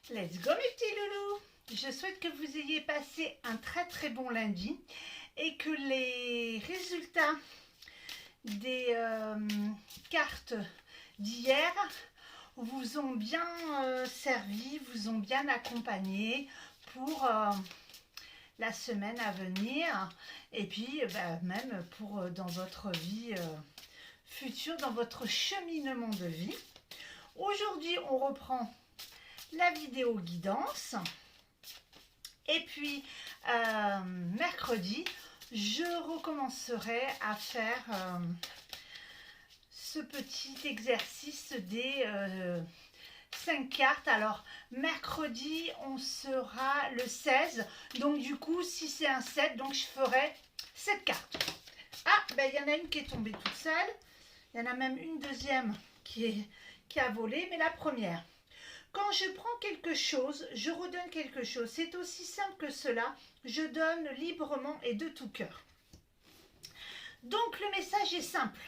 Let's go mes petits loulous. Je souhaite que vous ayez passé un très bon lundi et que les résultats des cartes d'hier vous ont bien servi, vous ont bien accompagné pour la semaine à venir et puis même pour dans votre vie future, dans votre cheminement de vie. Aujourd'hui, on reprend la vidéo guidance et puis mercredi je recommencerai à faire ce petit exercice des 5 cartes. Alors mercredi on sera le 16, donc du coup si c'est un 7, donc je ferai 7 cartes. Ah ben il y en a une qui est tombée toute seule, il y en a même une deuxième qui a volé, mais la première. Quand je prends quelque chose, je redonne quelque chose. C'est aussi simple que cela. Je donne librement et de tout cœur. Donc le message est simple.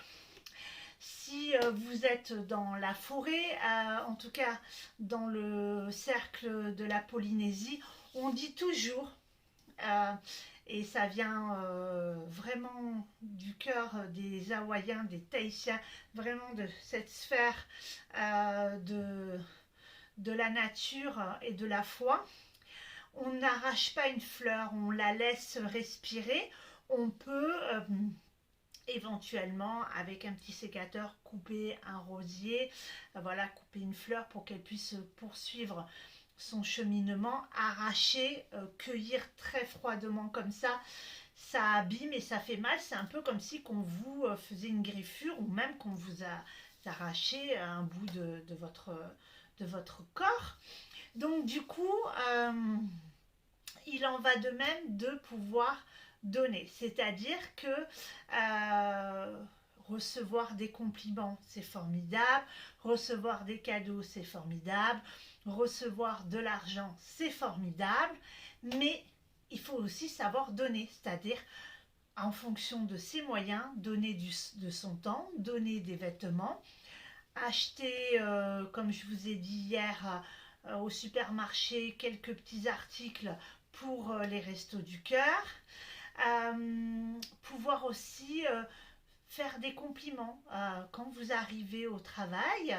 Si vous êtes dans la forêt, en tout cas dans le cercle de la Polynésie, on dit toujours, et ça vient vraiment du cœur des Hawaïens, des Tahitiens, vraiment de cette sphère de la nature et de la foi. On n'arrache pas une fleur, on la laisse respirer. On peut éventuellement avec un petit sécateur couper un rosier, voilà, couper une fleur pour qu'elle puisse poursuivre son cheminement. Arracher, cueillir très froidement comme ça abîme et ça fait mal. C'est un peu comme si qu'on vous faisait une griffure ou même qu'on vous a arraché un bout de votre corps. Donc du coup, il en va de même de pouvoir donner. C'est-à-dire que recevoir des compliments, c'est formidable. Recevoir des cadeaux, c'est formidable. Recevoir de l'argent, c'est formidable. Mais il faut aussi savoir donner, c'est-à-dire en fonction de ses moyens, donner de son temps, donner des vêtements, acheter, comme je vous ai dit hier, au supermarché, quelques petits articles pour les restos du cœur. Pouvoir aussi faire des compliments quand vous arrivez au travail,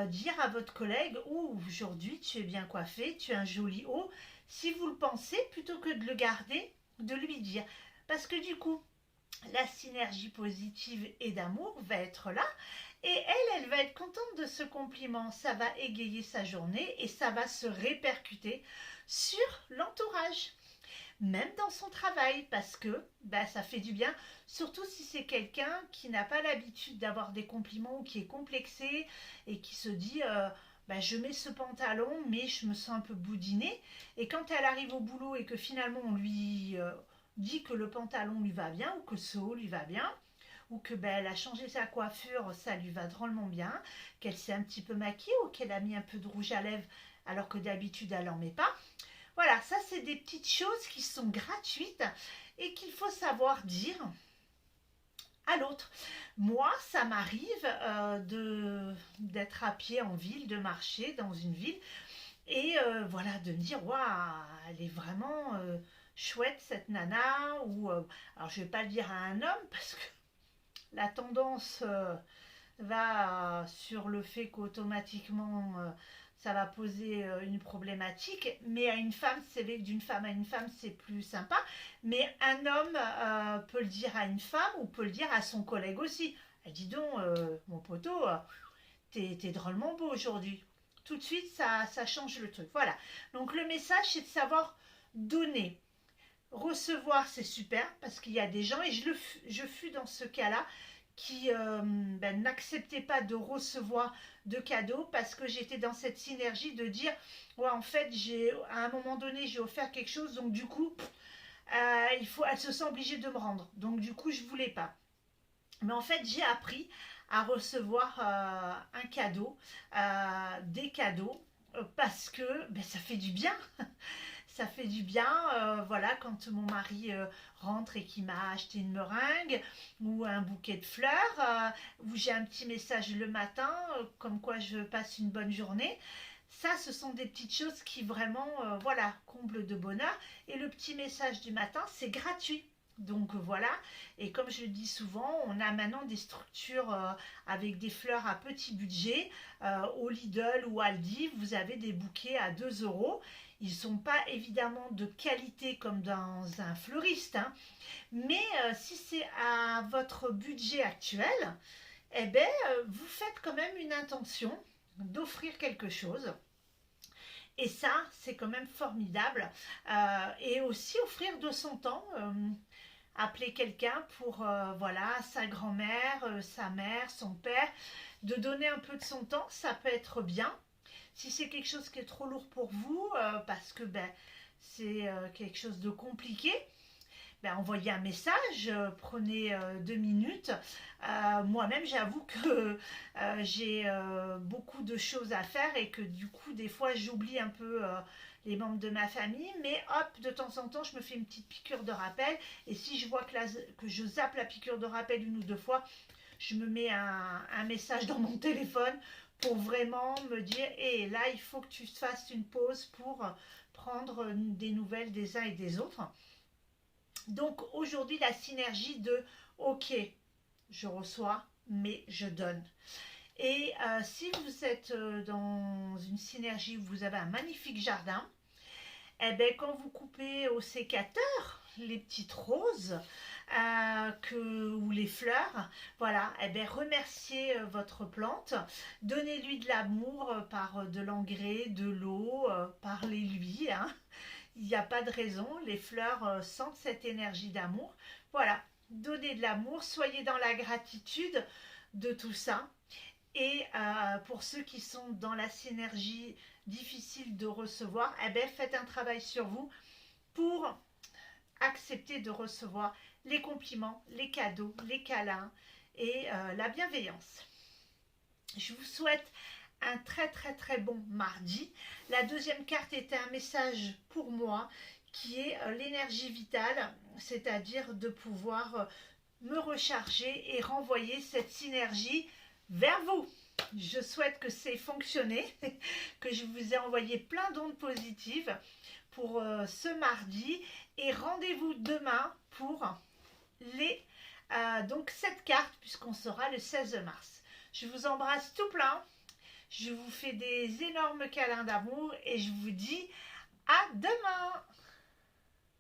dire à votre collègue: oh, aujourd'hui tu es bien coiffé, tu as un joli haut. Si vous le pensez, plutôt que de le garder, de lui dire, parce que du coup la synergie positive et d'amour va être là et elle va être contente de ce compliment. Ça va égayer sa journée et ça va se répercuter sur l'entourage, même dans son travail, parce que ça fait du bien, surtout si c'est quelqu'un qui n'a pas l'habitude d'avoir des compliments ou qui est complexé et qui se dit je mets ce pantalon mais je me sens un peu boudinée, et quand elle arrive au boulot et que finalement on lui dit que le pantalon lui va bien ou que ce haut lui va bien, ou que elle a changé sa coiffure, ça lui va drôlement bien, qu'elle s'est un petit peu maquillée ou qu'elle a mis un peu de rouge à lèvres alors que d'habitude elle n'en met pas. Voilà, ça c'est des petites choses qui sont gratuites et qu'il faut savoir dire à l'autre. Moi, ça m'arrive d'être à pied en ville, de marcher dans une ville et voilà, de me dire waouh, elle est vraiment chouette cette nana, ou alors je vais pas le dire à un homme parce que la tendance va sur le fait qu'automatiquement ça va poser une problématique, mais à une femme, c'est vrai que d'une femme à une femme c'est plus sympa, mais un homme peut le dire à une femme ou peut le dire à son collègue aussi. Dis donc mon poteau, t'es drôlement beau aujourd'hui. Tout de suite ça change le truc. Voilà, donc le message c'est de savoir donner. Recevoir c'est super parce qu'il y a des gens, et je fus dans ce cas-là, qui n'acceptaient pas de recevoir de cadeaux parce que j'étais dans cette synergie de dire ouais, en fait à un moment donné j'ai offert quelque chose, donc du coup elle se sent obligée de me rendre, donc du coup je voulais pas. Mais en fait j'ai appris à recevoir un cadeau, des cadeaux, parce que ça fait du bien. Ça fait du bien, voilà, quand mon mari rentre et qu'il m'a acheté une meringue ou un bouquet de fleurs, ou j'ai un petit message le matin, comme quoi je passe une bonne journée. Ça, ce sont des petites choses qui vraiment, voilà, comblent de bonheur. Et le petit message du matin, c'est gratuit. Donc voilà, et comme je le dis souvent, on a maintenant des structures avec des fleurs à petit budget. Au Lidl ou Aldi, vous avez des bouquets à 2 euros. Ils ne sont pas évidemment de qualité comme dans un fleuriste, hein, mais si c'est à votre budget actuel, eh ben, vous faites quand même une intention d'offrir quelque chose. Et ça, c'est quand même formidable. Et aussi offrir de son temps. Appeler quelqu'un pour voilà, sa grand-mère, sa mère, son père, de donner un peu de son temps, ça peut être bien. Si c'est quelque chose qui est trop lourd pour vous, parce que ben, c'est quelque chose de compliqué, ben, envoyez un message, prenez 2 minutes. Moi-même, j'avoue que j'ai beaucoup de choses à faire et que du coup, des fois, j'oublie un peu les membres de ma famille, mais hop, de temps en temps, je me fais une petite piqûre de rappel. Et si je vois que je zappe la piqûre de rappel 1 ou 2 fois, je me mets un message dans mon téléphone pour vraiment me dire, hé, là, il faut que tu fasses une pause pour prendre des nouvelles des uns et des autres. Donc aujourd'hui, la synergie de OK, je reçois, mais je donne. Et si vous êtes dans une synergie où vous avez un magnifique jardin, eh bien, quand vous coupez au sécateur les petites roses ou les fleurs, voilà, eh bien, remerciez votre plante, donnez-lui de l'amour par de l'engrais, de l'eau, parlez-lui, hein. Il n'y a pas de raison, les fleurs sentent cette énergie d'amour. Voilà, donnez de l'amour, soyez dans la gratitude de tout ça. Et pour ceux qui sont dans la synergie difficile de recevoir, eh bien, faites un travail sur vous pour accepter de recevoir les compliments, les cadeaux, les câlins et la bienveillance. Je vous souhaite un très très très bon mardi. La deuxième carte était un message pour moi qui est l'énergie vitale, c'est-à-dire de pouvoir me recharger et renvoyer cette synergie vers vous. Je souhaite que c'est fonctionné, que je vous ai envoyé plein d'ondes positives pour ce mardi et rendez-vous demain pour donc cette carte puisqu'on sera le 16 mars. Je vous embrasse tout plein. Je vous fais des énormes câlins d'amour et je vous dis à demain!